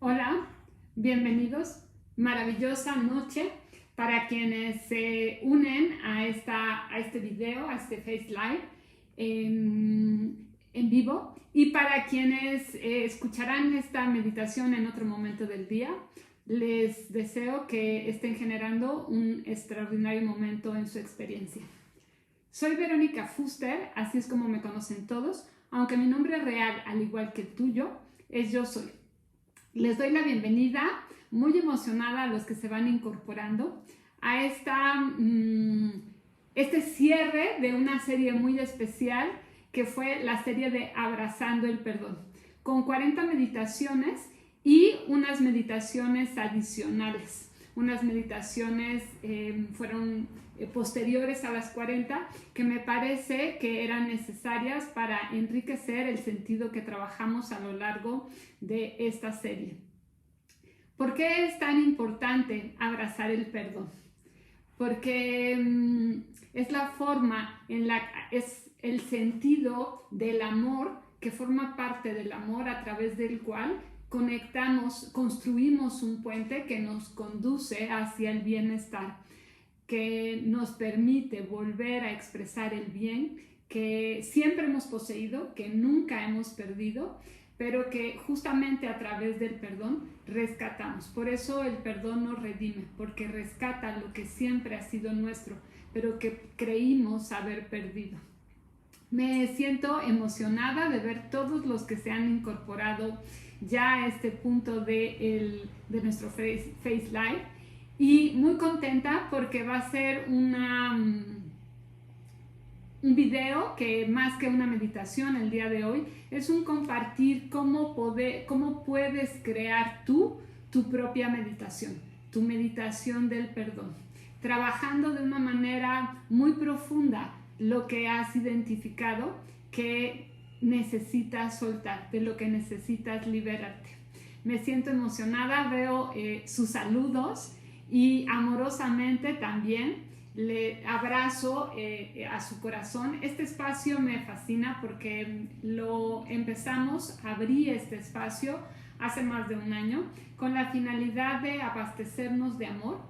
Hola, bienvenidos. Maravillosa noche para quienes se unen a este video, a este Face Live en vivo, y para quienes escucharán esta meditación en otro momento del día. Les deseo que estén generando un extraordinario momento en su experiencia. Soy Verónica Fuster, así es como me conocen todos, aunque mi nombre real, al igual que el tuyo, es Yo Soy. Les doy la bienvenida, muy emocionada a los que se van incorporando a este cierre de una serie muy especial que fue la serie de Abrazando el Perdón, con 40 meditaciones y unas meditaciones adicionales. Unas meditaciones fueron posteriores a las 40 que me parece que eran necesarias para enriquecer el sentido que trabajamos a lo largo de esta serie. ¿Por qué es tan importante abrazar el perdón? Porque es la forma es el sentido del amor que forma parte del amor a través del cual construimos un puente que nos conduce hacia el bienestar, que nos permite volver a expresar el bien que siempre hemos poseído, que nunca hemos perdido, pero que justamente a través del perdón rescatamos. Por eso el perdón nos redime, porque rescata lo que siempre ha sido nuestro, pero que creímos haber perdido. Me siento emocionada de ver todos los que se han incorporado ya a este punto de nuestro Face Live, y muy contenta porque va a ser un video que, más que una meditación el día de hoy, es un compartir cómo puedes crear tu propia meditación, tu meditación del perdón, trabajando de una manera muy profunda lo que has identificado que necesitas soltar, de lo que necesitas liberarte. Me siento emocionada, veo sus saludos y amorosamente también le abrazo a su corazón. Este espacio me fascina porque abrí este espacio hace más de un año con la finalidad de abastecernos de amor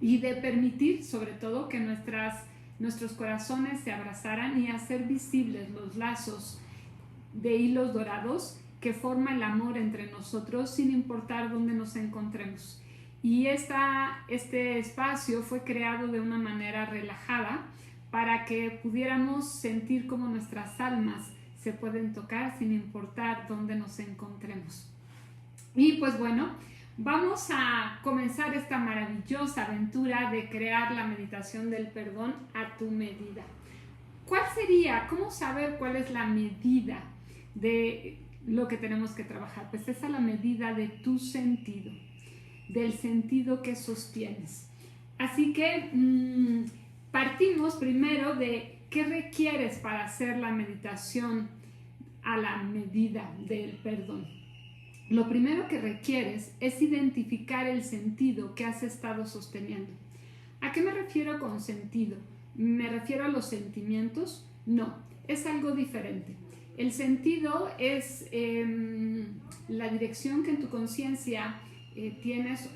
y de permitir sobre todo que nuestros corazones se abrazaran y hacer visibles los lazos de hilos dorados que forma el amor entre nosotros sin importar dónde nos encontremos. Y este espacio fue creado de una manera relajada para que pudiéramos sentir cómo nuestras almas se pueden tocar sin importar dónde nos encontremos. Y pues bueno, vamos a comenzar esta maravillosa aventura de crear la meditación del perdón a tu medida. ¿Cuál sería? ¿Cómo saber cuál es la medida de lo que tenemos que trabajar? Pues es a la medida de tu sentido, del sentido que sostienes. Así que partimos primero de qué requieres para hacer la meditación a la medida del perdón. Lo primero que requieres es identificar el sentido que has estado sosteniendo. ¿A qué me refiero con sentido? ¿Me refiero a los sentimientos? No, es algo diferente. El sentido es la dirección que en tu conciencia tienes,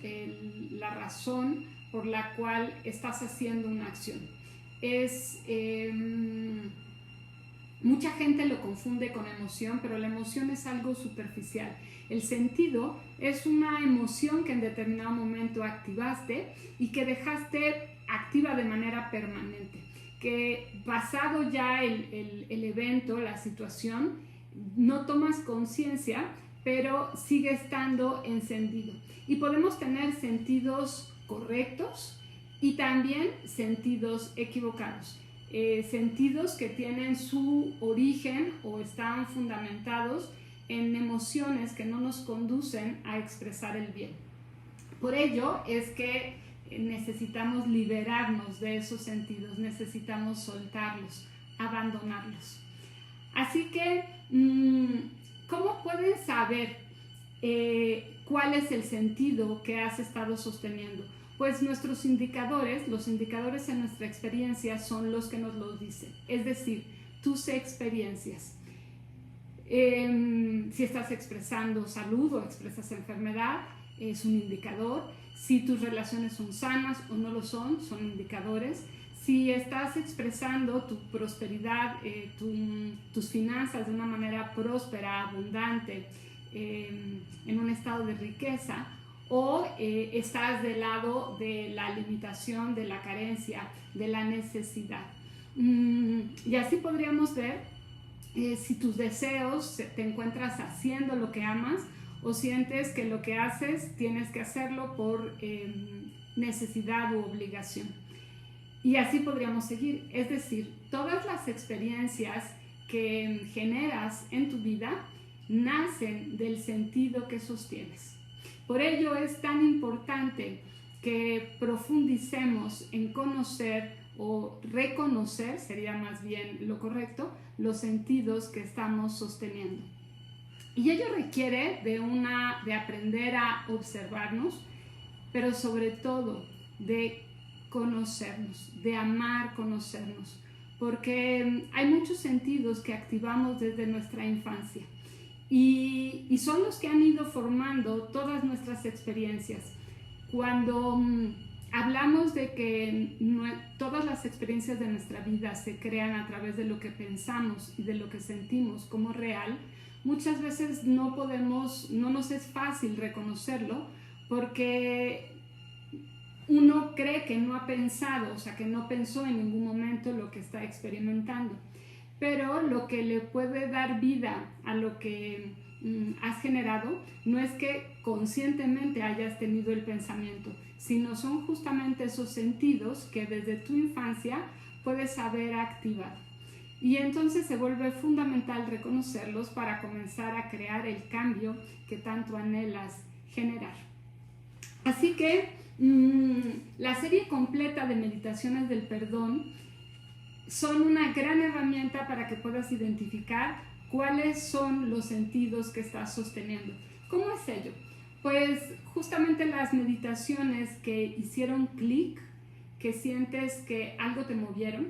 la razón por la cual estás haciendo una acción. Mucha gente lo confunde con emoción, pero la emoción es algo superficial. El sentido es una emoción que en determinado momento activaste y que dejaste activa de manera permanente, que pasado ya el evento, la situación, no tomas conciencia, pero sigue estando encendido. Y podemos tener sentidos correctos y también sentidos equivocados. Sentidos que tienen su origen o están fundamentados en emociones que no nos conducen a expresar el bien. Por ello es que necesitamos liberarnos de esos sentidos, necesitamos soltarlos, abandonarlos. Así que, ¿cómo pueden saber cuál es el sentido que has estado sosteniendo? Pues nuestros indicadores, los indicadores en nuestra experiencia son los que nos lo dicen, es decir, tus experiencias. Si estás expresando salud o expresas enfermedad, es un indicador. Si tus relaciones son sanas o no lo son indicadores. Si estás expresando tu prosperidad, tus finanzas de una manera próspera, abundante, en un estado de riqueza, o estás del lado de la limitación, de la carencia, de la necesidad. Y así podríamos ver si tus deseos te encuentras haciendo lo que amas o sientes que lo que haces tienes que hacerlo por necesidad u obligación. Y así podríamos seguir. Es decir, todas las experiencias que generas en tu vida nacen del sentido que sostienes. Por ello es tan importante que profundicemos en conocer o reconocer, sería más bien lo correcto, los sentidos que estamos sosteniendo. Y ello requiere de aprender a observarnos, pero sobre todo de conocernos, de amar conocernos, porque hay muchos sentidos que activamos desde nuestra infancia y son los que han ido formando todas nuestras experiencias. Cuando hablamos de que todas las experiencias de nuestra vida se crean a través de lo que pensamos y de lo que sentimos como real, muchas veces no nos es fácil reconocerlo porque uno cree que no ha pensado, o sea, que no pensó en ningún momento lo que está experimentando. Pero lo que le puede dar vida a lo que has generado no es que conscientemente hayas tenido el pensamiento, sino son justamente esos sentidos que desde tu infancia puedes haber activado. Y entonces se vuelve fundamental reconocerlos para comenzar a crear el cambio que tanto anhelas generar. Así que la serie completa de meditaciones del perdón son una gran herramienta para que puedas identificar cuáles son los sentidos que estás sosteniendo. ¿Cómo es ello? Pues justamente las meditaciones que hicieron clic, que sientes que algo te movieron,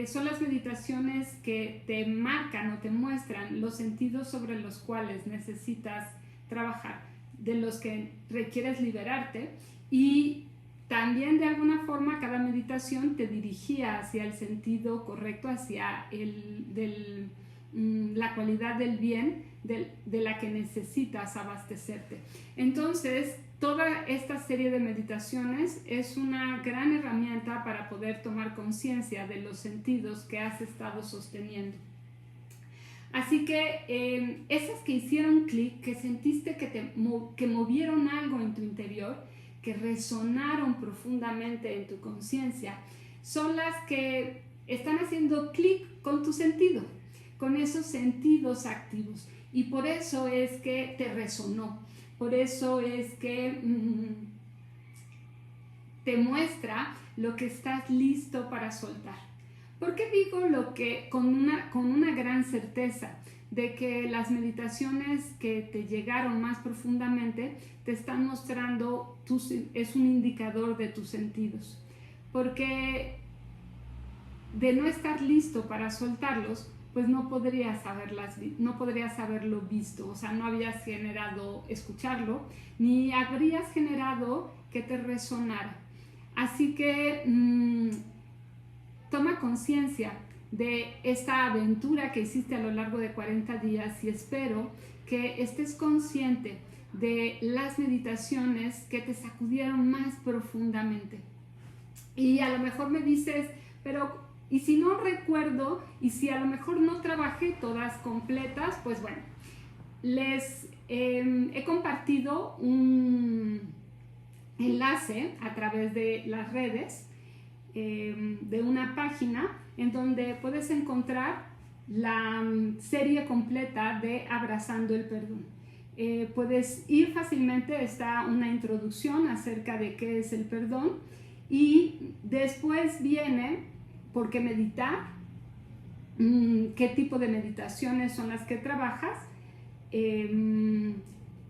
son las meditaciones que te marcan o te muestran los sentidos sobre los cuales necesitas trabajar, de los que requieres liberarte, y también de alguna forma cada meditación te dirigía hacia el sentido correcto, hacia la cualidad del bien de la que necesitas abastecerte. Entonces, toda esta serie de meditaciones es una gran herramienta para poder tomar conciencia de los sentidos que has estado sosteniendo. Así que esas que hicieron clic, que sentiste que movieron algo en tu interior, que resonaron profundamente en tu conciencia, son las que están haciendo clic con tu sentido, con esos sentidos activos. Y por eso es que te resonó, por eso es que te muestra lo que estás listo para soltar. ¿Por qué digo lo que con una gran certeza de que las meditaciones que te llegaron más profundamente te están mostrando, es un indicador de tus sentidos? Porque de no estar listo para soltarlos, pues no podrías haberlo visto, o sea, no habrías generado escucharlo, ni habrías generado que te resonara. Así que toma conciencia de esta aventura que hiciste a lo largo de 40 días y espero que estés consciente de las meditaciones que te sacudieron más profundamente. Y a lo mejor me dices, pero ¿y si no recuerdo? ¿Y si a lo mejor no trabajé todas completas? Pues bueno, les he compartido un enlace a través de las redes de una página en donde puedes encontrar la serie completa de Abrazando el Perdón. Puedes ir fácilmente, está una introducción acerca de qué es el perdón y después viene por qué meditar, qué tipo de meditaciones son las que trabajas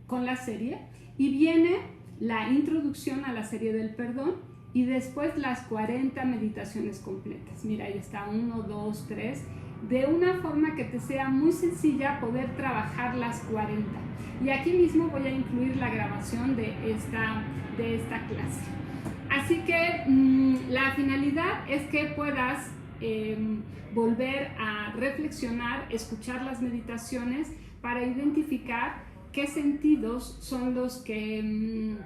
con la serie, y viene la introducción a la serie del perdón y después las 40 meditaciones completas. Mira, ahí está 1, 2, 3, de una forma que te sea muy sencilla poder trabajar las 40. Y aquí mismo voy a incluir la grabación de esta clase. Así que la finalidad es que puedas volver a reflexionar, escuchar las meditaciones para identificar qué sentidos son los que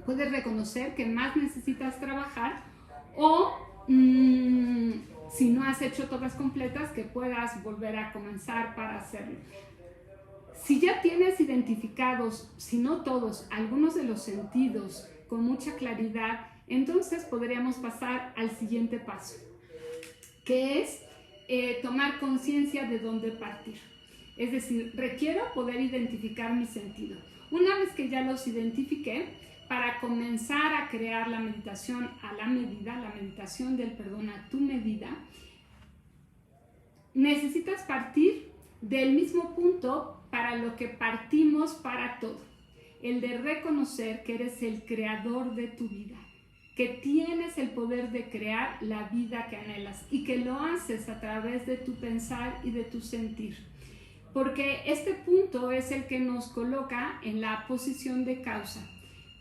puedes reconocer que más necesitas trabajar, o si no has hecho todas completas, que puedas volver a comenzar para hacerlo. Si ya tienes identificados, si no todos, algunos de los sentidos con mucha claridad, entonces podríamos pasar al siguiente paso, que es tomar conciencia de dónde partir. Es decir, requiero poder identificar mi sentido. Una vez que ya los identifiqué, para comenzar a crear la meditación a la medida, la meditación del perdón a tu medida, necesitas partir del mismo punto para lo que partimos para todo, el de reconocer que eres el creador de tu vida, que tienes el poder de crear la vida que anhelas y que lo haces a través de tu pensar y de tu sentir. Porque este punto es el que nos coloca en la posición de causa.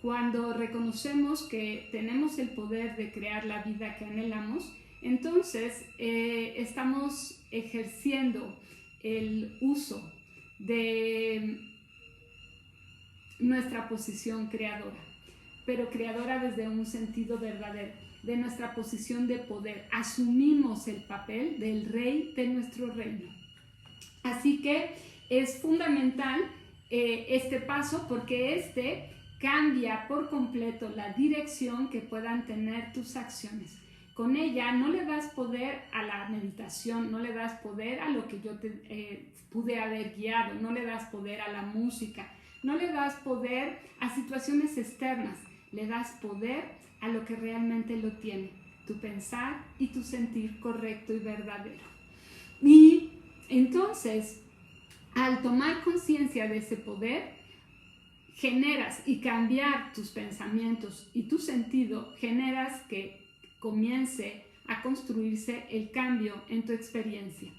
Cuando reconocemos que tenemos el poder de crear la vida que anhelamos, entonces estamos ejerciendo el uso de nuestra posición creadora, pero creadora desde un sentido verdadero, de nuestra posición de poder. Asumimos el papel del rey de nuestro reino. Así que es fundamental este paso, porque este cambia por completo la dirección que puedan tener tus acciones. Con ella no le das poder a la meditación, no le das poder a lo que yo te pude haber guiado, no le das poder a la música, no le das poder a situaciones externas, le das poder a lo que realmente lo tiene, tu pensar y tu sentir correcto y verdadero. Y entonces, al tomar conciencia de ese poder, generas, y cambiar tus pensamientos y tu sentido, generas que comience a construirse el cambio en tu experiencia.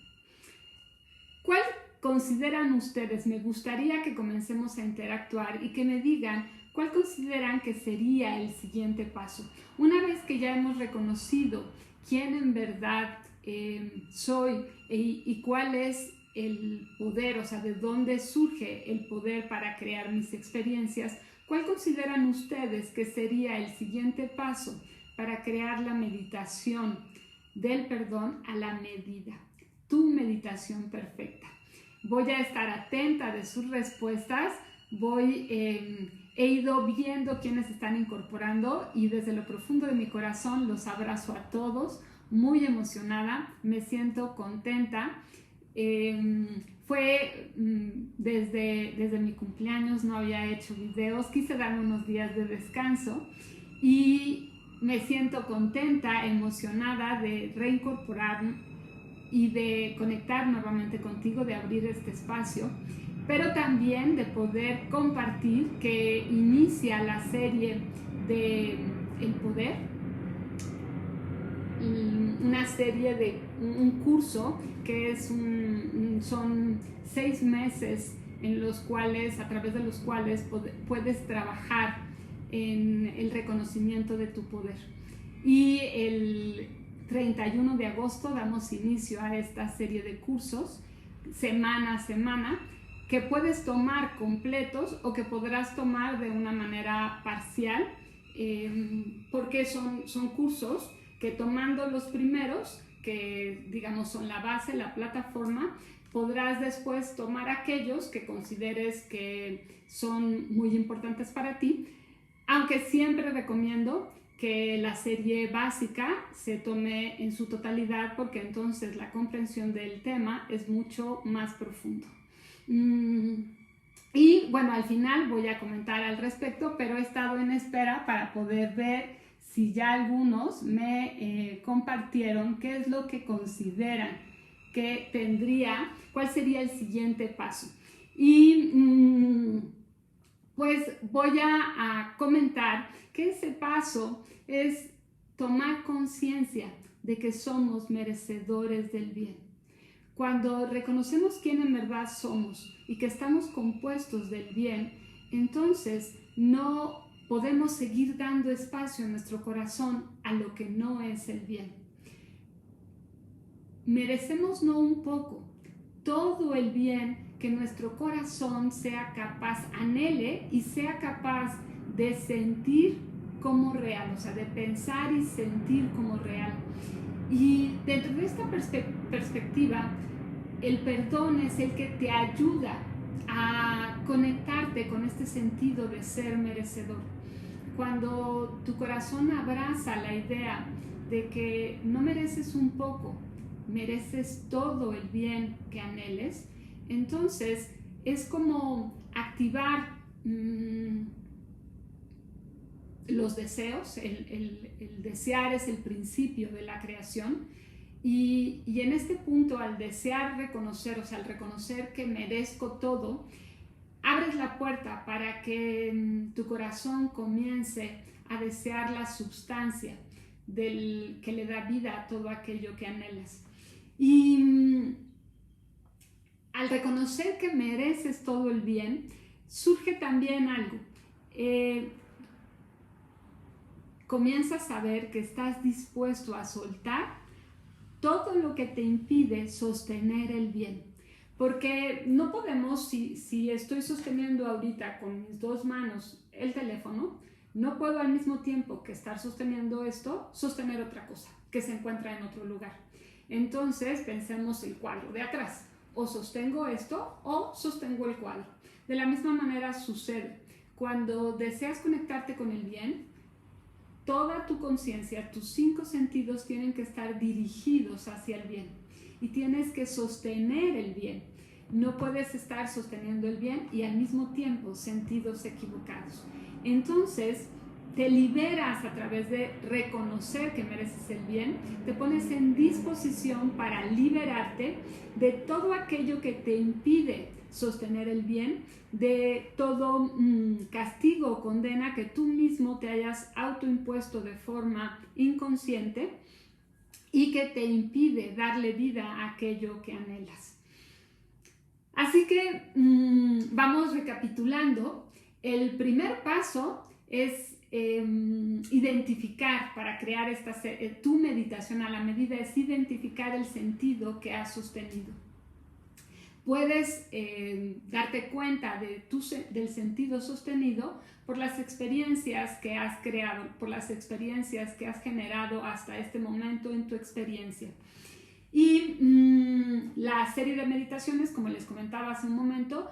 ¿Cuál consideran ustedes? Me gustaría que comencemos a interactuar y que me digan cuál consideran que sería el siguiente paso. Una vez que ya hemos reconocido quién en verdad soy y cuál es el poder, o sea, de dónde surge el poder para crear mis experiencias, ¿cuál consideran ustedes que sería el siguiente paso para crear la meditación del perdón a la medida? Tu meditación perfecta. Voy a estar atenta de sus respuestas. He ido viendo quiénes están incorporando y desde lo profundo de mi corazón los abrazo a todos, muy emocionada, me siento contenta. Fue desde mi cumpleaños, no había hecho videos, quise darme unos días de descanso y me siento contenta, emocionada de reincorporar y de conectar nuevamente contigo, de abrir este espacio, pero también de poder compartir que inicia la serie de El Poder, una serie de un curso que son 6 meses en los cuales, a través de los cuales puedes trabajar en el reconocimiento de tu poder. Y el 31 de agosto damos inicio a esta serie de cursos, semana a semana, que puedes tomar completos o que podrás tomar de una manera parcial, porque son cursos que, tomando los primeros, que digamos son la base, la plataforma, podrás después tomar aquellos que consideres que son muy importantes para ti, aunque siempre recomiendo que la serie básica se tome en su totalidad, porque entonces la comprensión del tema es mucho más profundo. Y bueno, al final voy a comentar al respecto, pero he estado en espera para poder ver si ya algunos me compartieron qué es lo que consideran que tendría, cuál sería el siguiente paso. Y pues voy a comentar que ese paso es tomar conciencia de que somos merecedores del bien. Cuando reconocemos quién en verdad somos y que estamos compuestos del bien, entonces no podemos seguir dando espacio en nuestro corazón a lo que no es el bien. Merecemos no un poco, todo el bien que nuestro corazón sea capaz, anhele y sea capaz de sentir como real, o sea, de pensar y sentir como real. Y dentro de esta perspectiva, el perdón es el que te ayuda a conectarte con este sentido de ser merecedor. Cuando tu corazón abraza la idea de que no mereces un poco, mereces todo el bien que anheles, entonces es como activar los deseos. El desear es el principio de la creación. Y en este punto, al desear reconocer, o sea, al reconocer que merezco todo, abres la puerta para que tu corazón comience a desear la sustancia que le da vida a todo aquello que anhelas. Y al reconocer que mereces todo el bien, surge también algo. Comienzas a ver que estás dispuesto a soltar todo lo que te impide sostener el bien. Porque no podemos, si estoy sosteniendo ahorita con mis dos manos el teléfono, no puedo al mismo tiempo que estar sosteniendo esto, sostener otra cosa que se encuentra en otro lugar. Entonces pensemos el cuadro de atrás. O sostengo esto o sostengo el cuadro. De la misma manera sucede. Cuando deseas conectarte con el bien, toda tu conciencia, tus 5 sentidos tienen que estar dirigidos hacia el bien y tienes que sostener el bien. No puedes estar sosteniendo el bien y al mismo tiempo sentidos equivocados. Entonces, te liberas a través de reconocer que mereces el bien, te pones en disposición para liberarte de todo aquello que te impide sostener el bien, de todo castigo o condena que tú mismo te hayas autoimpuesto de forma inconsciente y que te impide darle vida a aquello que anhelas. Así que vamos recapitulando. El primer paso es identificar, para crear tu meditación a la medida, es identificar el sentido que has sostenido. Puedes darte cuenta del sentido sostenido por las experiencias que has creado, por las experiencias que has generado hasta este momento en tu experiencia. Y la serie de meditaciones, como les comentaba hace un momento,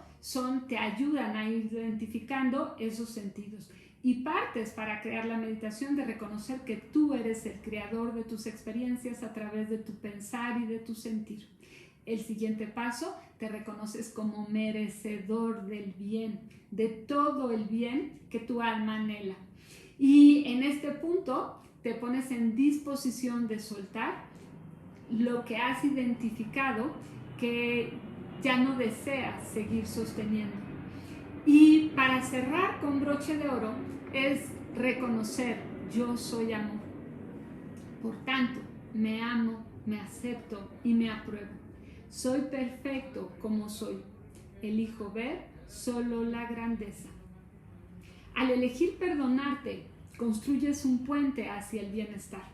te ayudan a ir identificando esos sentidos. Y partes para crear la meditación de reconocer que tú eres el creador de tus experiencias a través de tu pensar y de tu sentir. El siguiente paso, te reconoces como merecedor del bien, de todo el bien que tu alma anhela. Y en este punto te pones en disposición de soltar lo que has identificado que ya no deseas seguir sosteniendo. Y para cerrar con broche de oro es reconocer: yo soy amor. Por tanto, me amo, me acepto y me apruebo. Soy perfecto como soy. Elijo ver solo la grandeza. Al elegir perdonarte, construyes un puente hacia el bienestar.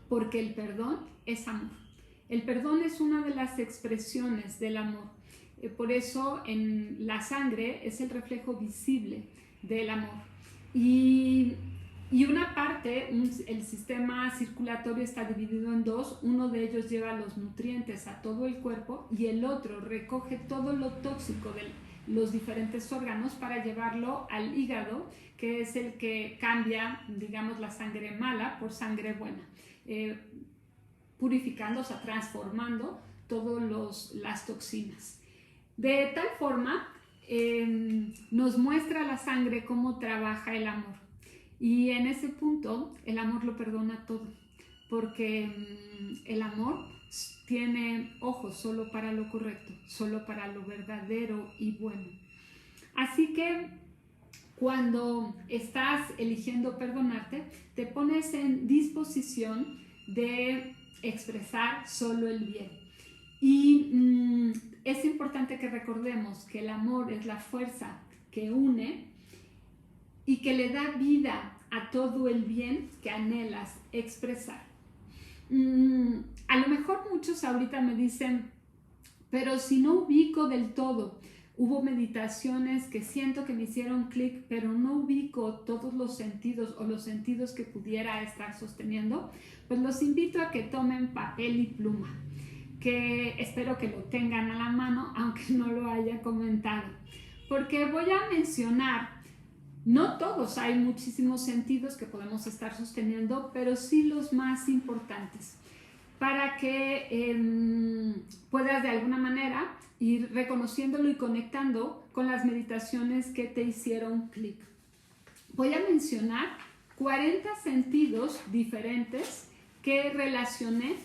Porque el perdón es amor. El perdón es una de las expresiones del amor. Por eso en la sangre es el reflejo visible del amor. Y una parte, el sistema circulatorio está dividido en dos. Uno de ellos lleva los nutrientes a todo el cuerpo y el otro recoge todo lo tóxico de los diferentes órganos para llevarlo al hígado, que es el que cambia, digamos, la sangre mala por sangre buena, purificando, o sea, transformando todas las toxinas. De tal forma, nos muestra la sangre cómo trabaja el amor. Y en ese punto, el amor lo perdona todo, porque el amor tiene ojos solo para lo correcto, solo para lo verdadero y bueno. Así que cuando estás eligiendo perdonarte, te pones en disposición de expresar solo el bien. Y es importante que recordemos que el amor es la fuerza que une y que le da vida a todo el bien que anhelas expresar. A lo mejor muchos ahorita me dicen, pero si no ubico del todo, hubo meditaciones que siento que me hicieron clic, pero no ubico todos los sentidos o los sentidos que pudiera estar sosteniendo, pues los invito a que tomen papel y pluma, que espero que lo tengan a la mano, aunque no lo haya comentado, porque voy a mencionar, no todos, hay muchísimos sentidos que podemos estar sosteniendo, pero sí los más importantes, para que puedas de alguna manera ir reconociéndolo y conectando con las meditaciones que te hicieron clic. Voy a mencionar 40 sentidos diferentes que relacioné,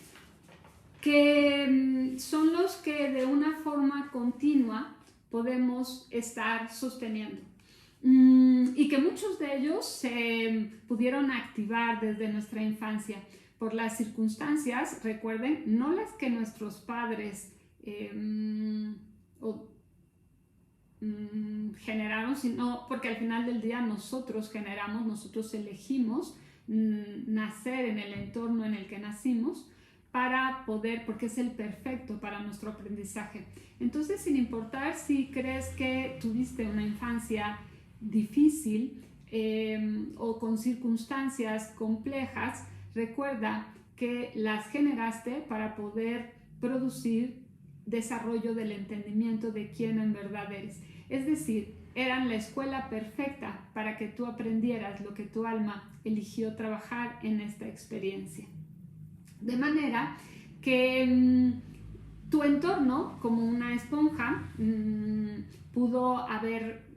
que son los que de una forma continua podemos estar sosteniendo. Y que muchos de ellos se pudieron activar desde nuestra infancia por las circunstancias, recuerden, no las que nuestros padres generaron, sino porque al final del día nosotros generamos, nosotros elegimos nacer en el entorno en el que nacimos para poder, porque es el perfecto para nuestro aprendizaje. Entonces, sin importar si crees que tuviste una infancia difícil o con circunstancias complejas, recuerda que las generaste para poder producir desarrollo del entendimiento de quién en verdad eres. Es decir, eran la escuela perfecta para que tú aprendieras lo que tu alma eligió trabajar en esta experiencia. De manera que tu entorno, como una esponja, pudo haber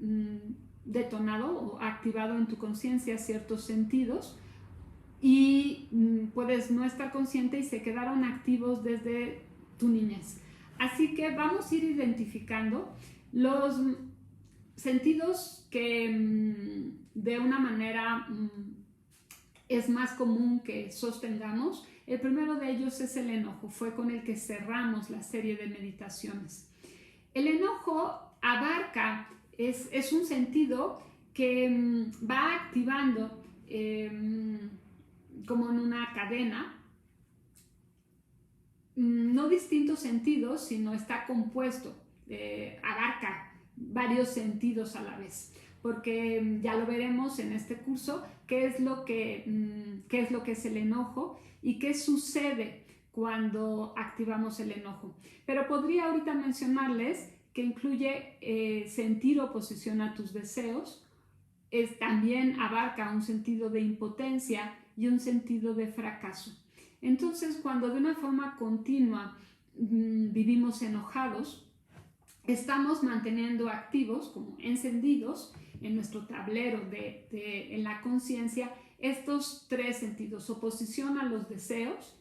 detonado o activado en tu conciencia ciertos sentidos y puedes no estar consciente y se quedaron activos desde tu niñez. Así que vamos a ir identificando los sentidos que de una manera es más común que sostengamos. El primero de ellos es el enojo, fue con el que cerramos la serie de meditaciones. El enojo abarca, es un sentido que va activando como en una cadena, no distintos sentidos, sino está compuesto, abarca varios sentidos a la vez, porque ya lo veremos en este curso, qué es lo que es el enojo y qué sucede cuando activamos el enojo. Pero podría ahorita mencionarles que incluye sentir oposición a tus deseos, también abarca un sentido de impotencia y un sentido de fracaso. Entonces, cuando de una forma continua vivimos enojados, estamos manteniendo activos, como encendidos, en nuestro tablero en la conciencia, estos tres sentidos: oposición a los deseos,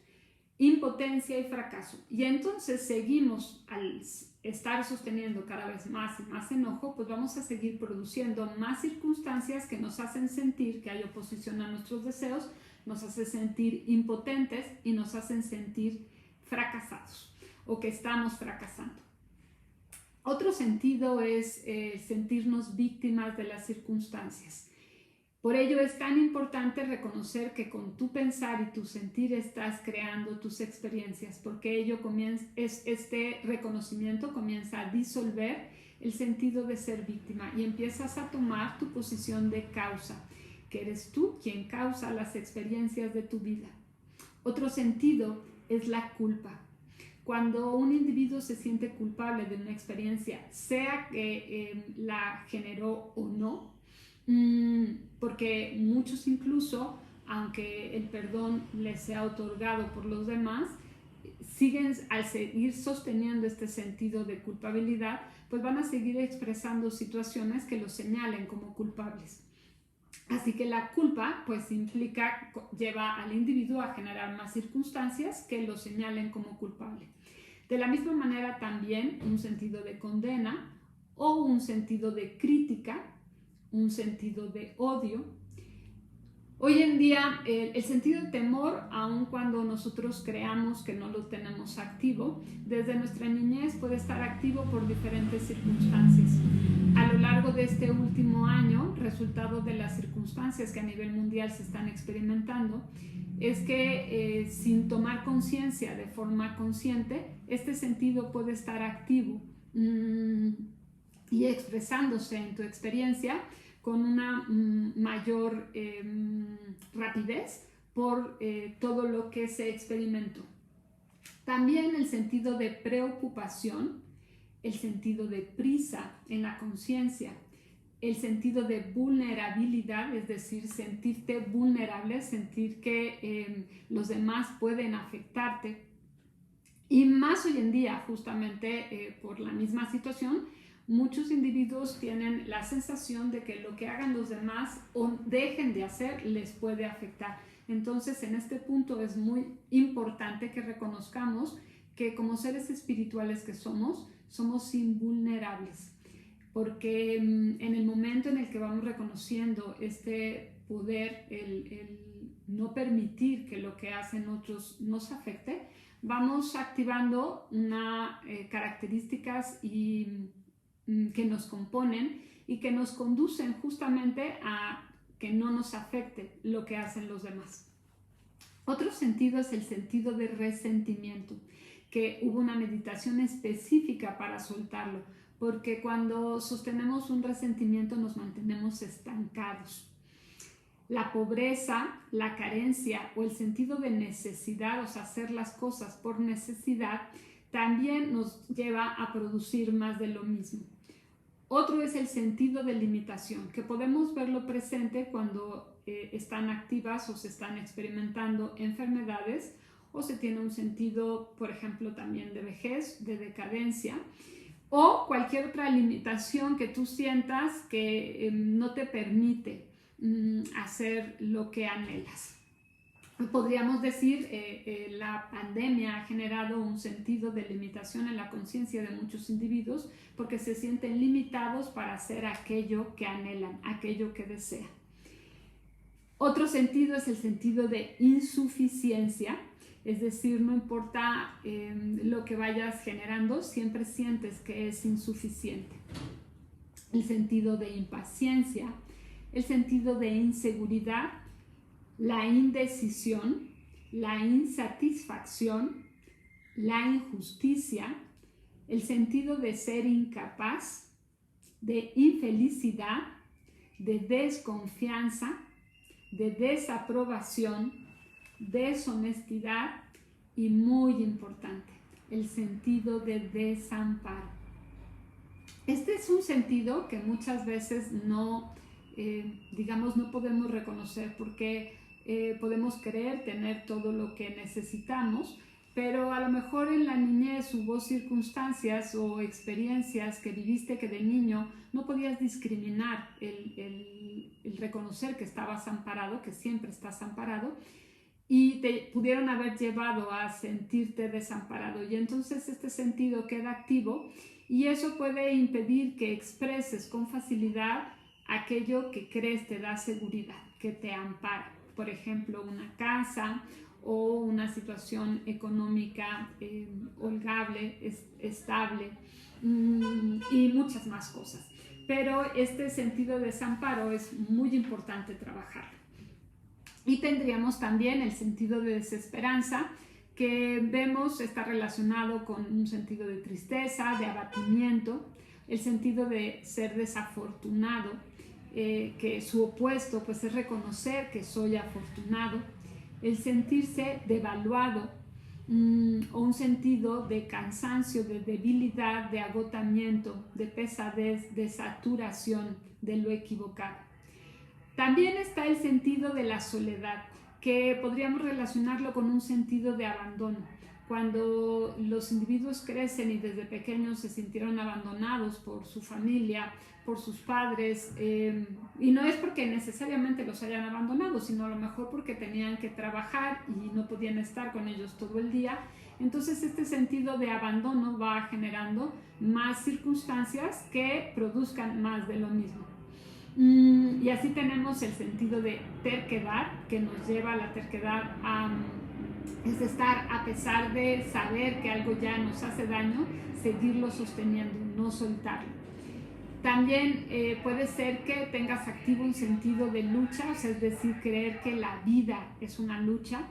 impotencia y fracaso. Y entonces seguimos, al estar sosteniendo cada vez más y más enojo, pues vamos a seguir produciendo más circunstancias que nos hacen sentir que hay oposición a nuestros deseos, nos hace sentir impotentes y nos hacen sentir fracasados o que estamos fracasando. Otro sentido es sentirnos víctimas de las circunstancias. Por ello es tan importante reconocer que con tu pensar y tu sentir estás creando tus experiencias, porque ello este reconocimiento comienza a disolver el sentido de ser víctima y empiezas a tomar tu posición de causa, que eres tú quien causa las experiencias de tu vida. Otro sentido es la culpa. Cuando un individuo se siente culpable de una experiencia, sea que la generó o no, porque muchos incluso, aunque el perdón les sea otorgado por los demás, siguen, al seguir sosteniendo este sentido de culpabilidad, pues van a seguir expresando situaciones que los señalen como culpables. Así que la culpa pues lleva al individuo a generar más circunstancias que lo señalen como culpable. De la misma manera también un sentido de condena o un sentido de crítica, un sentido de odio Hoy en día el sentido de temor, aun cuando nosotros creamos que no lo tenemos activo, desde nuestra niñez puede estar activo por diferentes circunstancias. A lo largo de este último año, resultado de las circunstancias que a nivel mundial se están experimentando, es que sin tomar conciencia de forma consciente, este sentido puede estar activo y expresándose en tu experiencia con una mayor rapidez por todo lo que se experimentó. También el sentido de preocupación, el sentido de prisa en la conciencia, el sentido de vulnerabilidad, es decir, sentirte vulnerable, sentir que los demás pueden afectarte. Y más hoy en día, justamente por la misma situación, muchos individuos tienen la sensación de que lo que hagan los demás o dejen de hacer les puede afectar. Entonces, en este punto es muy importante que reconozcamos que como seres espirituales que somos invulnerables. Porque en el momento en el que vamos reconociendo este poder, el no permitir que lo que hacen otros nos afecte, vamos activando unas características que nos componen y que nos conducen justamente a que no nos afecte lo que hacen los demás. Otro sentido es el sentido de resentimiento, que hubo una meditación específica para soltarlo, porque cuando sostenemos un resentimiento nos mantenemos estancados. La pobreza, la carencia o el sentido de necesidad, o sea, hacer las cosas por necesidad, también nos lleva a producir más de lo mismo. Otro es el sentido de limitación, que podemos verlo presente cuando están activas o se están experimentando enfermedades o se tiene un sentido, por ejemplo, también de vejez, de decadencia, o cualquier otra limitación que tú sientas que no te permite hacer lo que anhelas. Podríamos decir, la pandemia ha generado un sentido de limitación en la conciencia de muchos individuos porque se sienten limitados para hacer aquello que anhelan, aquello que desean. Otro sentido es el sentido de insuficiencia, es decir, no importa lo que vayas generando, siempre sientes que es insuficiente. El sentido de impaciencia, el sentido de inseguridad, la indecisión, la insatisfacción, la injusticia, el sentido de ser incapaz, de infelicidad, de desconfianza, de desaprobación, deshonestidad y, muy importante, el sentido de desamparo. Este es un sentido que muchas veces no podemos reconocer porque podemos creer tener todo lo que necesitamos, pero a lo mejor en la niñez hubo circunstancias o experiencias que viviste que de niño no podías discriminar el reconocer que estabas amparado, que siempre estás amparado, y te pudieron haber llevado a sentirte desamparado, y entonces este sentido queda activo y eso puede impedir que expreses con facilidad aquello que crees te da seguridad, que te ampara. Por ejemplo, una casa o una situación económica holgable, estable y muchas más cosas. Pero este sentido de desamparo es muy importante trabajarlo. Y tendríamos también el sentido de desesperanza, que vemos está relacionado con un sentido de tristeza, de abatimiento, el sentido de ser desafortunado, que su opuesto pues es reconocer que soy afortunado, el sentirse devaluado o un sentido de cansancio, de debilidad, de agotamiento, de pesadez, de saturación de lo equivocado. También está el sentido de la soledad, que podríamos relacionarlo con un sentido de abandono. Cuando los individuos crecen y desde pequeños se sintieron abandonados por su familia, por sus padres, y no es porque necesariamente los hayan abandonado, sino a lo mejor porque tenían que trabajar y no podían estar con ellos todo el día. Entonces este sentido de abandono va generando más circunstancias que produzcan más de lo mismo. Y así tenemos el sentido de terquedad, que nos lleva a la terquedad es estar, a pesar de saber que algo ya nos hace daño, seguirlo sosteniendo, no soltarlo. También puede ser que tengas activo un sentido de lucha, o sea, es decir, creer que la vida es una lucha,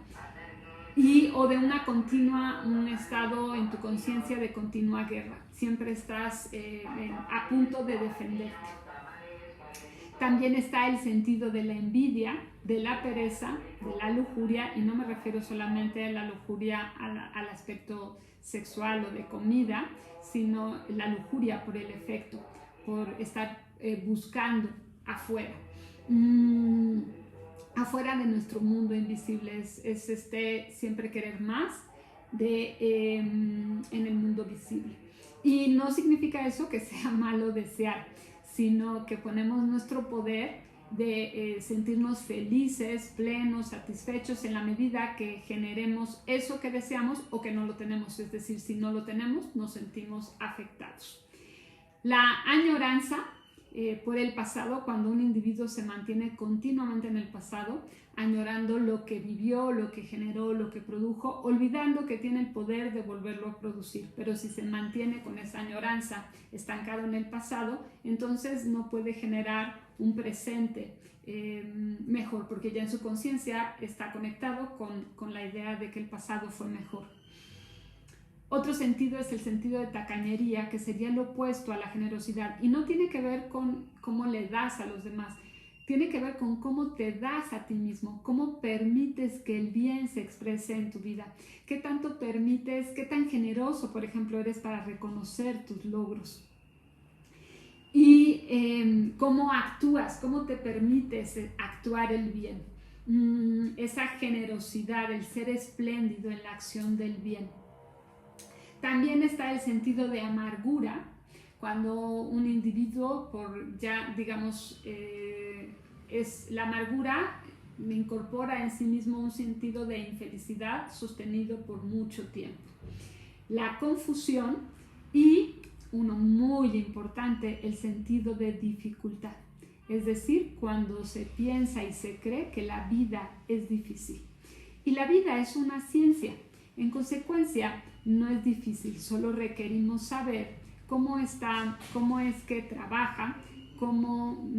o de un estado en tu conciencia de continua guerra. Siempre estás a punto de defenderte. También está el sentido de la envidia, de la pereza, de la lujuria, y no me refiero solamente a la lujuria al aspecto sexual o de comida, sino la lujuria por el efecto, por estar buscando afuera. Afuera de nuestro mundo invisible es siempre querer más en el mundo visible. Y no significa eso que sea malo desear, sino que ponemos nuestro poder de sentirnos felices, plenos, satisfechos en la medida que generemos eso que deseamos o que no lo tenemos. Es decir, si no lo tenemos, nos sentimos afectados. La añoranza por el pasado, cuando un individuo se mantiene continuamente en el pasado, añorando lo que vivió, lo que generó, lo que produjo, olvidando que tiene el poder de volverlo a producir. Pero si se mantiene con esa añoranza estancado en el pasado, entonces no puede generar un presente mejor, porque ya en su conciencia está conectado con la idea de que el pasado fue mejor. Otro sentido es el sentido de tacañería, que sería lo opuesto a la generosidad, y no tiene que ver con cómo le das a los demás, tiene que ver con cómo te das a ti mismo, cómo permites que el bien se exprese en tu vida, qué tanto permites, qué tan generoso, por ejemplo, eres para reconocer tus logros, y cómo actúas, cómo te permites actuar el bien, esa generosidad, el ser espléndido en la acción del bien. También está el sentido de amargura, cuando un individuo, la amargura incorpora en sí mismo un sentido de infelicidad sostenido por mucho tiempo. La confusión y, uno muy importante, el sentido de dificultad, es decir, cuando se piensa y se cree que la vida es difícil. Y la vida es una ciencia, en consecuencia, no es difícil, solo requerimos saber cómo es que trabaja, cómo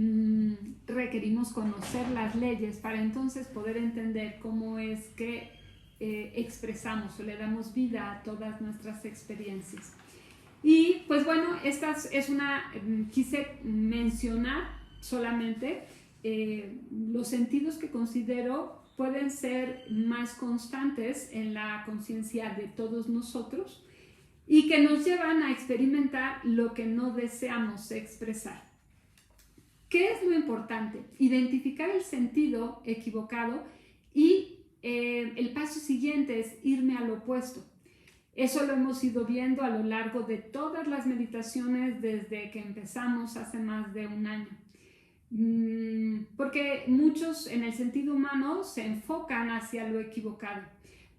requerimos conocer las leyes para entonces poder entender cómo es que expresamos o le damos vida a todas nuestras experiencias. Y pues bueno, quise mencionar solamente los sentidos que considero pueden ser más constantes en la conciencia de todos nosotros y que nos llevan a experimentar lo que no deseamos expresar. ¿Qué es lo importante? Identificar el sentido equivocado y el paso siguiente es irme al opuesto. Eso lo hemos ido viendo a lo largo de todas las meditaciones desde que empezamos hace más de un año. Porque muchos en el sentido humano se enfocan hacia lo equivocado,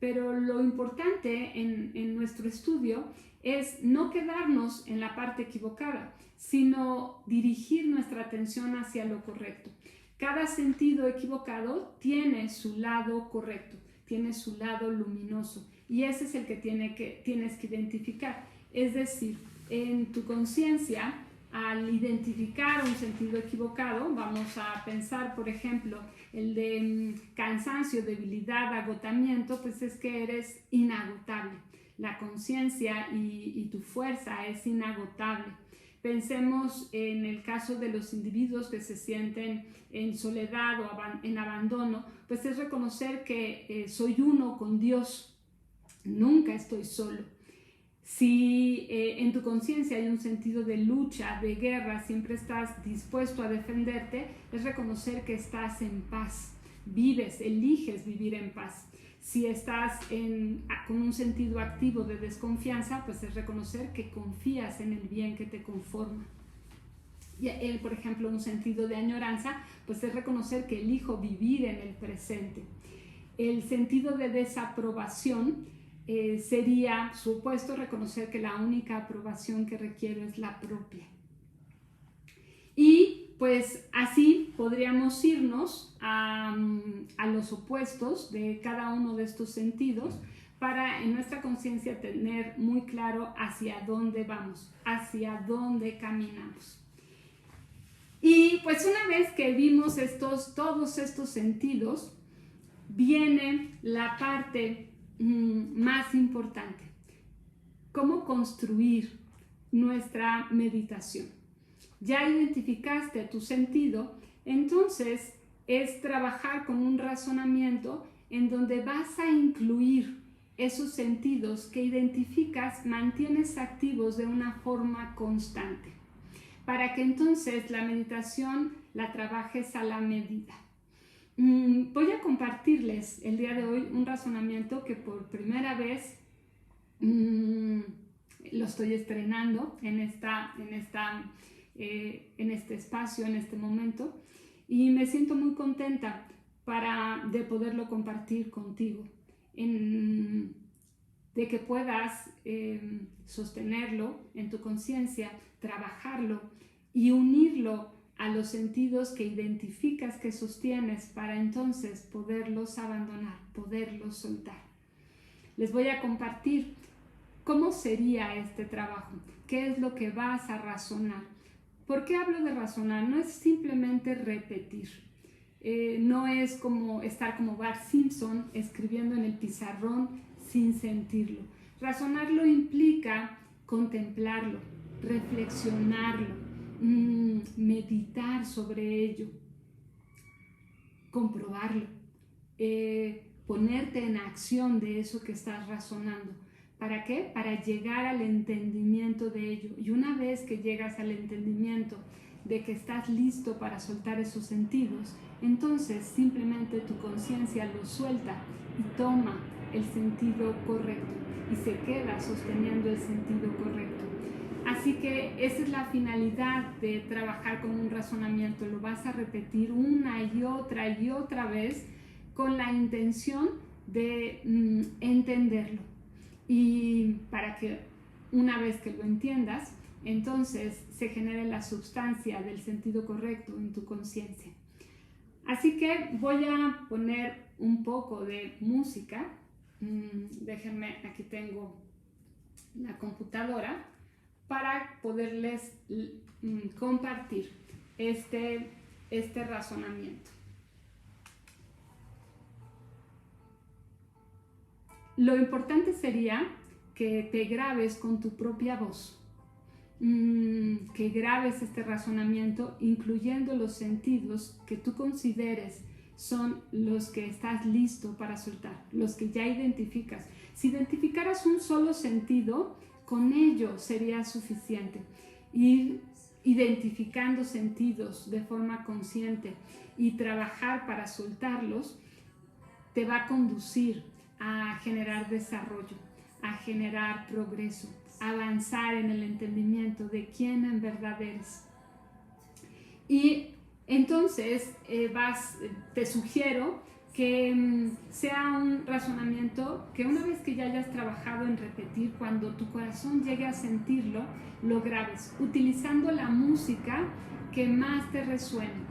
pero lo importante en nuestro estudio es no quedarnos en la parte equivocada, sino dirigir nuestra atención hacia lo correcto. Cada sentido equivocado tiene su lado correcto, tiene su lado luminoso, y ese es el que tienes que identificar. Es decir, en tu conciencia, al identificar un sentido equivocado, vamos a pensar, por ejemplo, el de cansancio, debilidad, agotamiento, pues es que eres inagotable. La conciencia y tu fuerza es inagotable. Pensemos en el caso de los individuos que se sienten en soledad o en abandono, pues es reconocer que soy uno con Dios, nunca estoy solo. Si en tu conciencia hay un sentido de lucha, de guerra, siempre estás dispuesto a defenderte, es reconocer que estás en paz, eliges vivir en paz. Si estás con un sentido activo de desconfianza, pues es reconocer que confías en el bien que te conforma. Y por ejemplo, un sentido de añoranza, pues es reconocer que elijo vivir en el presente. El sentido de desaprobación sería, supuesto, reconocer que la única aprobación que requiero es la propia. Y pues así podríamos irnos a los opuestos de cada uno de estos sentidos para en nuestra conciencia tener muy claro hacia dónde vamos, hacia dónde caminamos. Y pues una vez que vimos todos estos sentidos, viene la parte más importante: cómo construir nuestra meditación. Ya identificaste tu sentido, entonces es trabajar con un razonamiento en donde vas a incluir esos sentidos que identificas, mantienes activos de una forma constante, para que entonces la meditación la trabajes a la medida. Voy a compartirles el día de hoy un razonamiento que por primera vez lo estoy estrenando en este espacio, en este momento, y me siento muy contenta de poderlo compartir contigo, de que puedas sostenerlo en tu conciencia, trabajarlo y unirlo a los sentidos que identificas que sostienes para entonces poderlos abandonar, poderlos soltar. Les voy a compartir cómo sería este trabajo, qué es lo que vas a razonar. ¿Por qué hablo de razonar? No es simplemente repetir, no es como estar como Bart Simpson escribiendo en el pizarrón sin sentirlo. Razonarlo implica contemplarlo, reflexionarlo, meditar sobre ello, comprobarlo, ponerte en acción de eso que estás razonando. ¿Para qué? Para llegar al entendimiento de ello. Y una vez que llegas al entendimiento de que estás listo para soltar esos sentidos, entonces simplemente tu conciencia lo suelta y toma el sentido correcto y se queda sosteniendo el sentido correcto. Así que esa es la finalidad de trabajar con un razonamiento. Lo vas a repetir una y otra vez con la intención de entenderlo. Y para que una vez que lo entiendas, entonces se genere la sustancia del sentido correcto en tu conciencia. Así que voy a poner un poco de música. Déjenme, aquí tengo la computadora para poderles compartir este razonamiento. Lo importante sería que te grabes con tu propia voz, que grabes este razonamiento incluyendo los sentidos que tú consideres son los que estás listo para soltar, los que ya identificas. Si identificaras un solo sentido, con ello sería suficiente. Ir identificando sentidos de forma consciente y trabajar para soltarlos te va a conducir a generar desarrollo, a generar progreso, a avanzar en el entendimiento de quién en verdad eres. Y entonces te sugiero que sea un razonamiento que una vez que ya hayas trabajado en repetir, cuando tu corazón llegue a sentirlo, lo grabes, utilizando la música que más te resuene.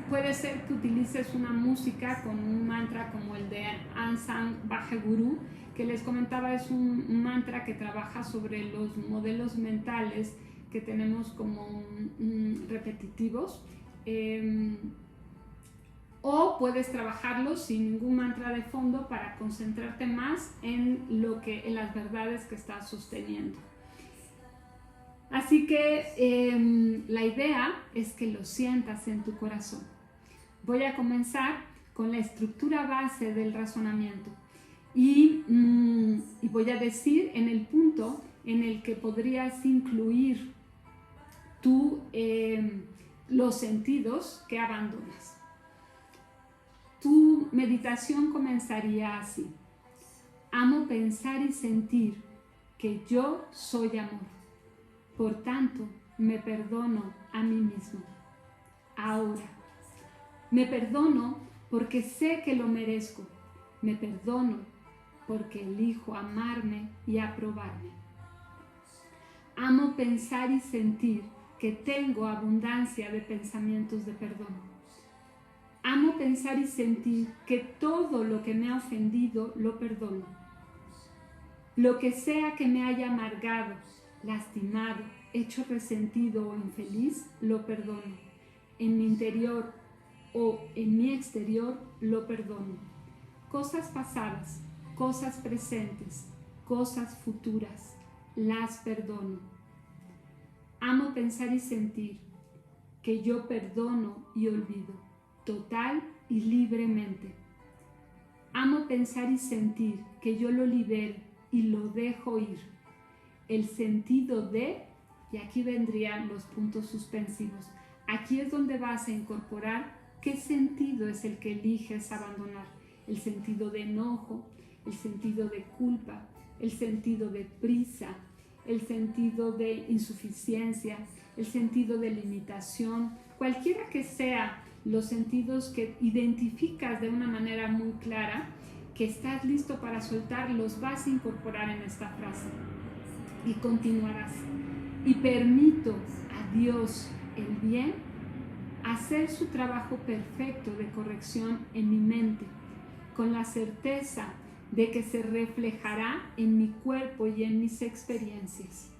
Puede ser que utilices una música con un mantra como el de Ansang Bhageguru, que les comentaba, es un mantra que trabaja sobre los modelos mentales que tenemos como repetitivos, o puedes trabajarlo sin ningún mantra de fondo para concentrarte más en las verdades que estás sosteniendo. Así que la idea es que lo sientas en tu corazón. Voy a comenzar con la estructura base del razonamiento y voy a decir en el punto en el que podrías incluir los sentidos que abandonas. Tu meditación comenzaría así: amo pensar y sentir que yo soy amor. Por tanto, me perdono a mí mismo. Ahora, me perdono porque sé que lo merezco. Me perdono porque elijo amarme y aprobarme. Amo pensar y sentir que tengo abundancia de pensamientos de perdón. Amo pensar y sentir que todo lo que me ha ofendido lo perdono. Lo que sea que me haya amargado, lastimado, hecho resentido o infeliz, lo perdono. En mi interior o en mi exterior, lo perdono. Cosas pasadas, cosas presentes, cosas futuras, las perdono. Amo pensar y sentir que yo perdono y olvido, total y libremente. Amo pensar y sentir que yo lo libero y lo dejo ir. El sentido de, y aquí vendrían los puntos suspensivos, aquí es donde vas a incorporar qué sentido es el que eliges abandonar. El sentido de enojo, el sentido de culpa, el sentido de prisa, el sentido de insuficiencia, el sentido de limitación, cualquiera que sea los sentidos que identificas de una manera muy clara, que estás listo para soltar, los vas a incorporar en esta frase y continuarás. Y permito a Dios el bien hacer su trabajo perfecto de corrección en mi mente, con la certeza de que se reflejará en mi cuerpo y en mis experiencias.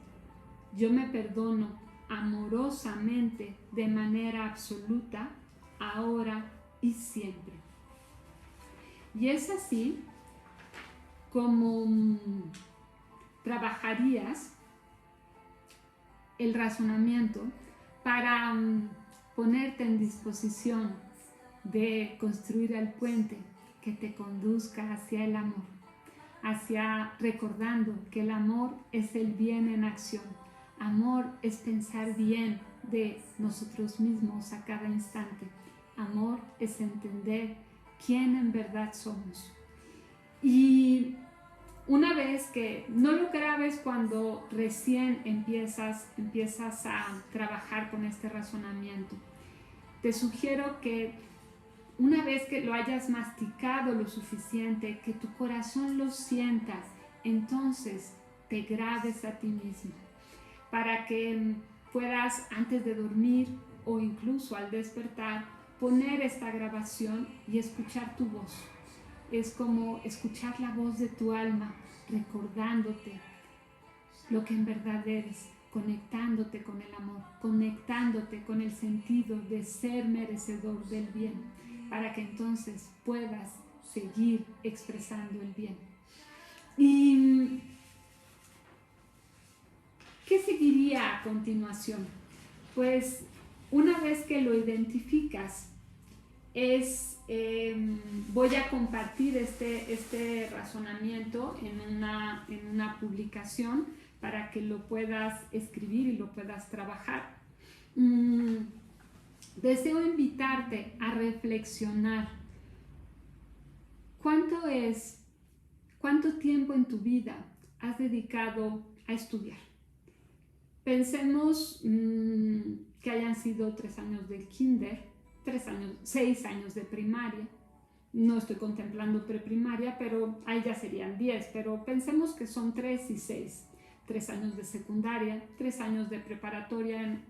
Yo me perdono amorosamente de manera absoluta, ahora y siempre. Y es así como trabajarías el razonamiento para ponerte en disposición de construir el puente que te conduzca hacia el amor, hacia recordando que el amor es el bien en acción. Amor es pensar bien de nosotros mismos a cada instante. Amor es entender quién en verdad somos. Y una vez que no lo grabes cuando recién empiezas a trabajar con este razonamiento, te sugiero que una vez que lo hayas masticado lo suficiente, que tu corazón lo sienta, entonces te grabes a ti mismo para que puedas antes de dormir o incluso al despertar poner esta grabación y escuchar tu voz. Es como escuchar la voz de tu alma, recordándote lo que en verdad eres, conectándote con el amor, conectándote con el sentido de ser merecedor del bien, para que entonces puedas seguir expresando el bien. ¿Y qué seguiría a continuación? Pues una vez que lo identificas, voy a compartir este razonamiento en una publicación para que lo puedas escribir y lo puedas trabajar. Deseo invitarte a reflexionar. ¿Cuánto tiempo en tu vida has dedicado a estudiar? Pensemos que hayan sido 3 años del kinder, 6 años de primaria. No estoy contemplando preprimaria, pero ahí ya serían 10, pero pensemos que son 3 y 6. 3 años de secundaria, 3 años de preparatoria,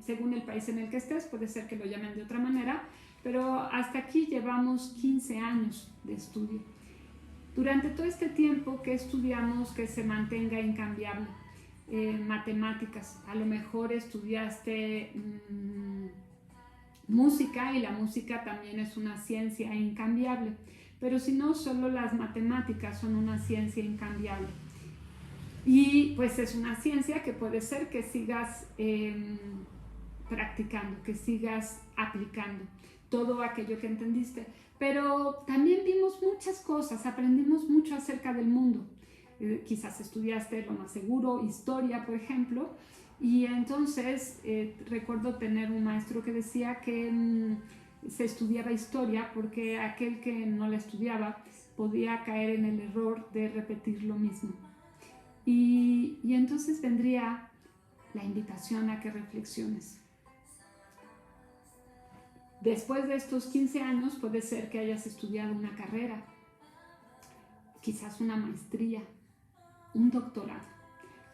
según el país en el que estés, puede ser que lo llamen de otra manera, pero hasta aquí llevamos 15 años de estudio. Durante todo este tiempo, ¿qué estudiamos que se mantenga incambiable? Matemáticas, a lo mejor estudiaste música, y la música también es una ciencia incambiable, pero si no, solo las matemáticas son una ciencia incambiable. Y pues es una ciencia que puede ser que sigas practicando, que sigas aplicando todo aquello que entendiste. Pero también vimos muchas cosas, aprendimos mucho acerca del mundo. Quizás estudiaste, lo más seguro, historia, por ejemplo. Y entonces recuerdo tener un maestro que decía que se estudiaba historia porque aquel que no la estudiaba podía caer en el error de repetir lo mismo. Y entonces vendría la invitación a que reflexiones. Después de estos 15 años puede ser que hayas estudiado una carrera, quizás una maestría, un doctorado.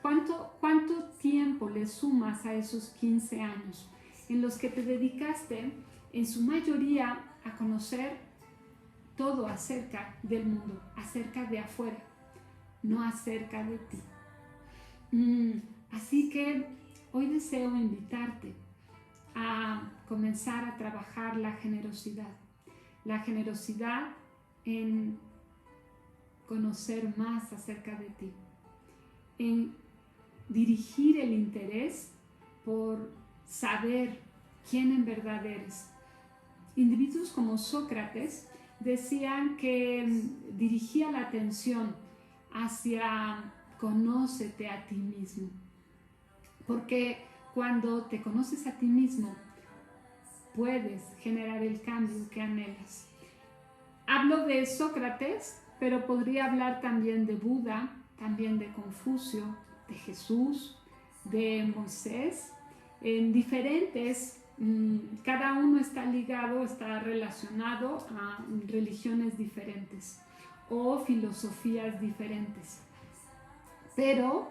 ¿Cuánto tiempo le sumas a esos 15 años en los que te dedicaste en su mayoría a conocer todo acerca del mundo, acerca de afuera, no acerca de ti? Así que hoy deseo invitarte a comenzar a trabajar la generosidad en conocer más acerca de ti, en dirigir el interés por saber quién en verdad eres. Individuos como Sócrates decían que dirigía la atención hacia conócete a ti mismo, porque cuando te conoces a ti mismo puedes generar el cambio que anhelas. Hablo de Sócrates, pero podría hablar también de Buda, también de Confucio, de Jesús, de Moisés, en diferentes, cada uno está ligado, está relacionado a religiones diferentes o filosofías diferentes, pero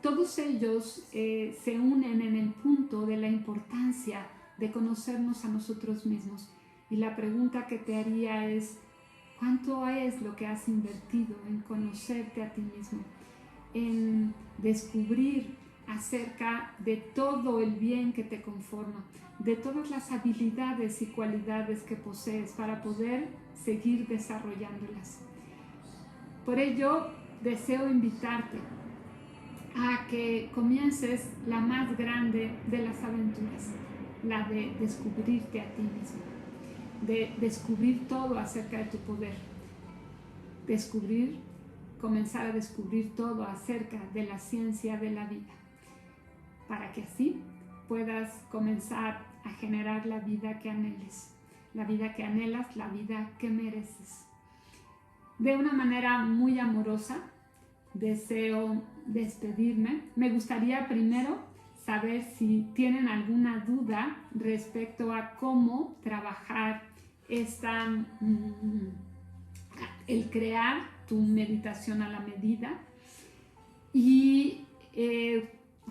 todos ellos se unen en el punto de la importancia de conocernos a nosotros mismos. Y la pregunta que te haría es: ¿cuánto es lo que has invertido en conocerte a ti mismo? En descubrir acerca de todo el bien que te conforma, de todas las habilidades y cualidades que posees para poder seguir desarrollándolas. Por ello, deseo invitarte a que comiences la más grande de las aventuras, la de descubrirte a ti mismo, de descubrir todo acerca de tu poder, comenzar a descubrir todo acerca de la ciencia de la vida, para que así puedas comenzar a generar la vida que anheles, la vida que anhelas, la vida que mereces. De una manera muy amorosa, deseo despedirme. Me gustaría primero saber si tienen alguna duda respecto a cómo trabajar el crear tu meditación a la medida, y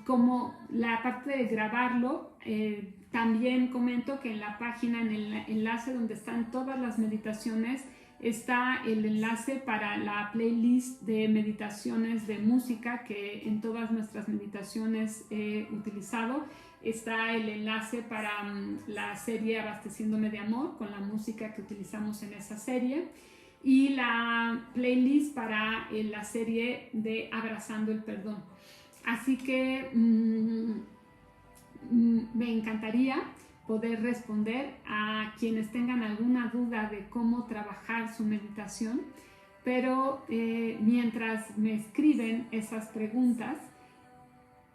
como la parte de grabarlo, también comento que en la página, en el enlace donde están todas las meditaciones, está el enlace para la playlist de meditaciones de música que en todas nuestras meditaciones he utilizado. Está el enlace para la serie Abasteciéndome de Amor, con la música que utilizamos en esa serie, y la playlist para la serie de Abrazando el Perdón. Así que me encantaría poder responder a quienes tengan alguna duda de cómo trabajar su meditación, pero mientras me escriben esas preguntas,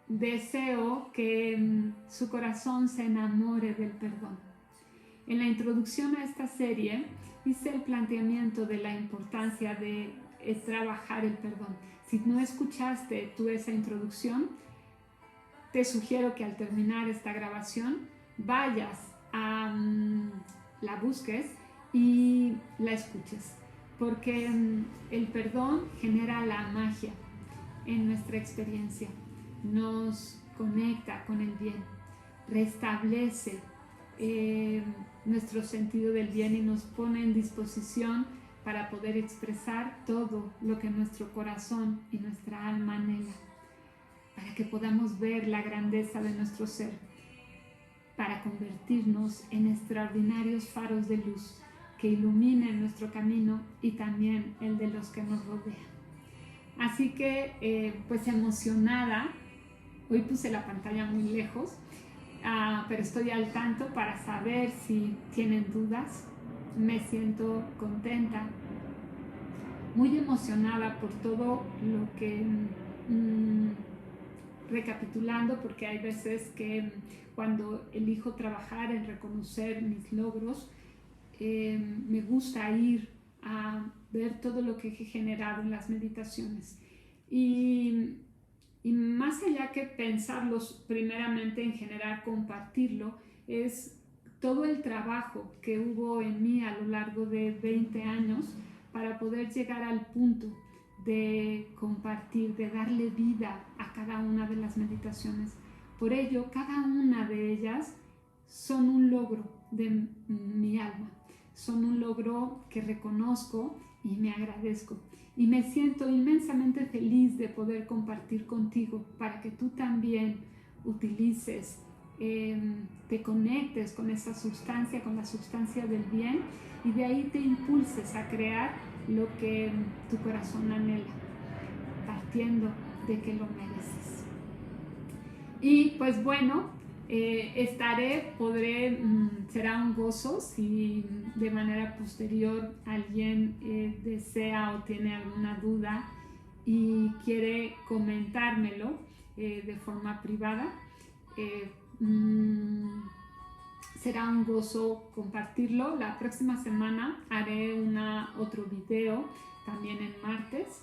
deseo que su corazón se enamore del perdón. En la introducción a esta serie hice el planteamiento de la importancia de trabajar el perdón. Si no escuchaste tú esa introducción, te sugiero que al terminar esta grabación vayas la busques y la escuches, porque el perdón genera la magia en nuestra experiencia, nos conecta con el bien, restablece nuestro sentido del bien y nos pone en disposición para poder expresar todo lo que nuestro corazón y nuestra alma anhela, para que podamos ver la grandeza de nuestro ser, para convertirnos en extraordinarios faros de luz que iluminen nuestro camino y también el de los que nos rodean. Así que pues emocionada, hoy puse la pantalla muy lejos, pero estoy al tanto para saber si tienen dudas. Me siento contenta, muy emocionada por todo lo que recapitulando, porque hay veces que cuando elijo trabajar en reconocer mis logros, me gusta ir a ver todo lo que he generado en las meditaciones, y más allá que pensarlos primeramente en generar, compartirlo, es todo el trabajo que hubo en mí a lo largo de 20 años para poder llegar al punto de compartir, de darle vida a cada una de las meditaciones. Por ello, cada una de ellas son un logro de mi alma, son un logro que reconozco y me agradezco. Y me siento inmensamente feliz de poder compartir contigo para que tú también utilices, te conectes con esa sustancia, con la sustancia del bien, y de ahí te impulses a crear lo que tu corazón anhela, partiendo de que lo mereces. Y pues bueno, será un gozo si de manera posterior alguien desea o tiene alguna duda y quiere comentármelo de forma privada. Será un gozo compartirlo. La próxima semana haré otro video, también en martes,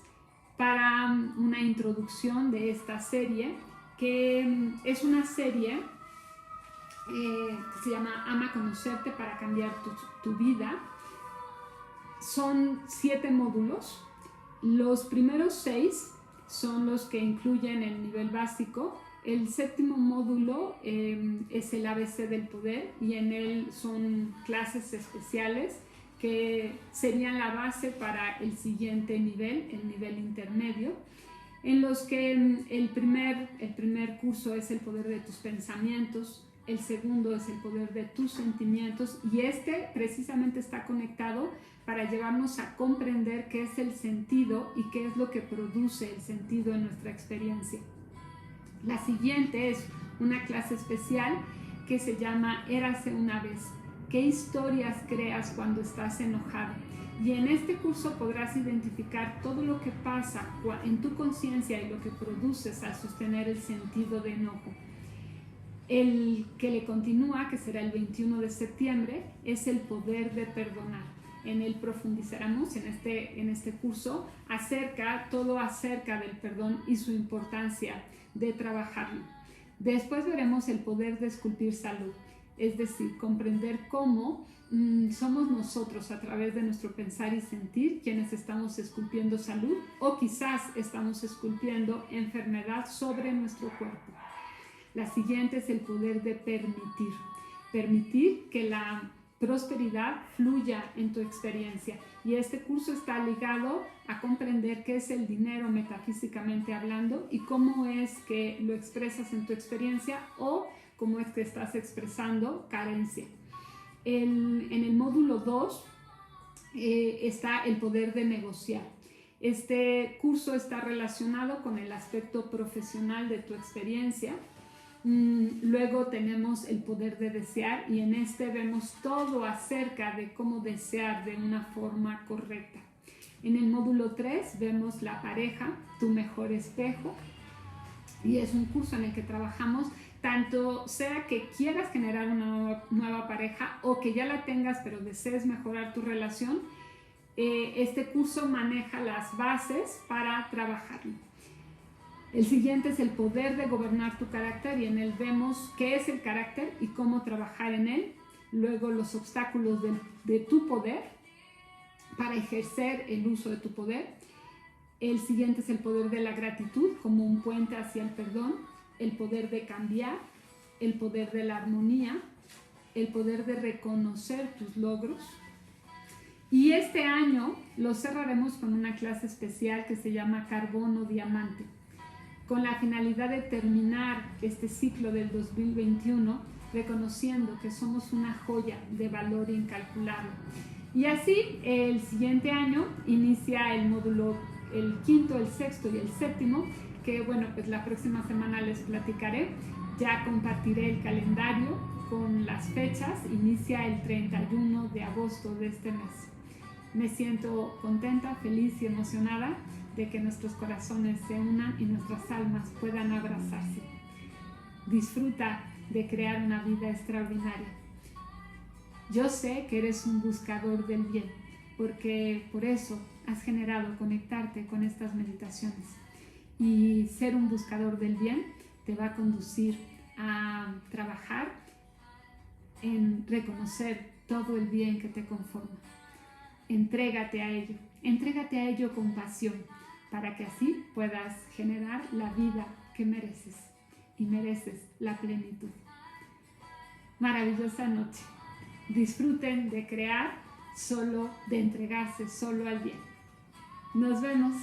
para una introducción de esta serie, que es una serie que se llama Ama Conocerte para cambiar tu vida. Son 7 módulos. Los primeros 6 son los que incluyen el nivel básico. El 7º módulo es el ABC del poder, y en él son clases especiales que serían la base para el siguiente nivel, el nivel intermedio, en los que el primer curso es el poder de tus pensamientos, el segundo es el poder de tus sentimientos, y este precisamente está conectado para llevarnos a comprender qué es el sentido y qué es lo que produce el sentido en nuestra experiencia. La siguiente es una clase especial que se llama Érase una vez. ¿Qué historias creas cuando estás enojado? Y en este curso podrás identificar todo lo que pasa en tu conciencia y lo que produces al sostener el sentido de enojo. El que le continúa, que será el 21 de septiembre, es el poder de perdonar. En él profundizaremos en este curso todo acerca del perdón y su importancia de trabajarlo. Después veremos el poder de esculpir salud, es decir, comprender cómo somos nosotros a través de nuestro pensar y sentir quienes estamos esculpiendo salud, o quizás estamos esculpiendo enfermedad sobre nuestro cuerpo. La siguiente es el poder de permitir que la prosperidad fluya en tu experiencia, y este curso está ligado a comprender qué es el dinero metafísicamente hablando y cómo es que lo expresas en tu experiencia, o cómo es que estás expresando carencia. En el módulo 2 está el poder de negociar. Este curso está relacionado con el aspecto profesional de tu experiencia. Luego tenemos el poder de desear, y en este vemos todo acerca de cómo desear de una forma correcta. En el módulo 3 vemos la pareja, tu mejor espejo, y es un curso en el que trabajamos tanto sea que quieras generar una nueva pareja o que ya la tengas pero desees mejorar tu relación. Este curso maneja las bases para trabajarlo. El siguiente es el poder de gobernar tu carácter, y en él vemos qué es el carácter y cómo trabajar en él. Luego los obstáculos de tu poder para ejercer el uso de tu poder. El siguiente es el poder de la gratitud como un puente hacia el perdón, el poder de cambiar, el poder de la armonía, el poder de reconocer tus logros. Y este año lo cerraremos con una clase especial que se llama Carbono Diamante, con la finalidad de terminar este ciclo del 2021 reconociendo que somos una joya de valor incalculable. Y así el siguiente año inicia el módulo, el 5º, el 6º y el 7º, que bueno, pues la próxima semana les platicaré. Ya compartiré el calendario con las fechas. Inicia el 31 de agosto de este mes. Me siento contenta, feliz y emocionada de que nuestros corazones se unan y nuestras almas puedan abrazarse. Disfruta de crear una vida extraordinaria. Yo sé que eres un buscador del bien, porque por eso has generado conectarte con estas meditaciones. Y ser un buscador del bien te va a conducir a trabajar en reconocer todo el bien que te conforma. Entrégate a ello con pasión, para que así puedas generar la vida que mereces y mereces la plenitud. Maravillosa noche. Disfruten de crear, solo de entregarse solo al bien. Nos vemos.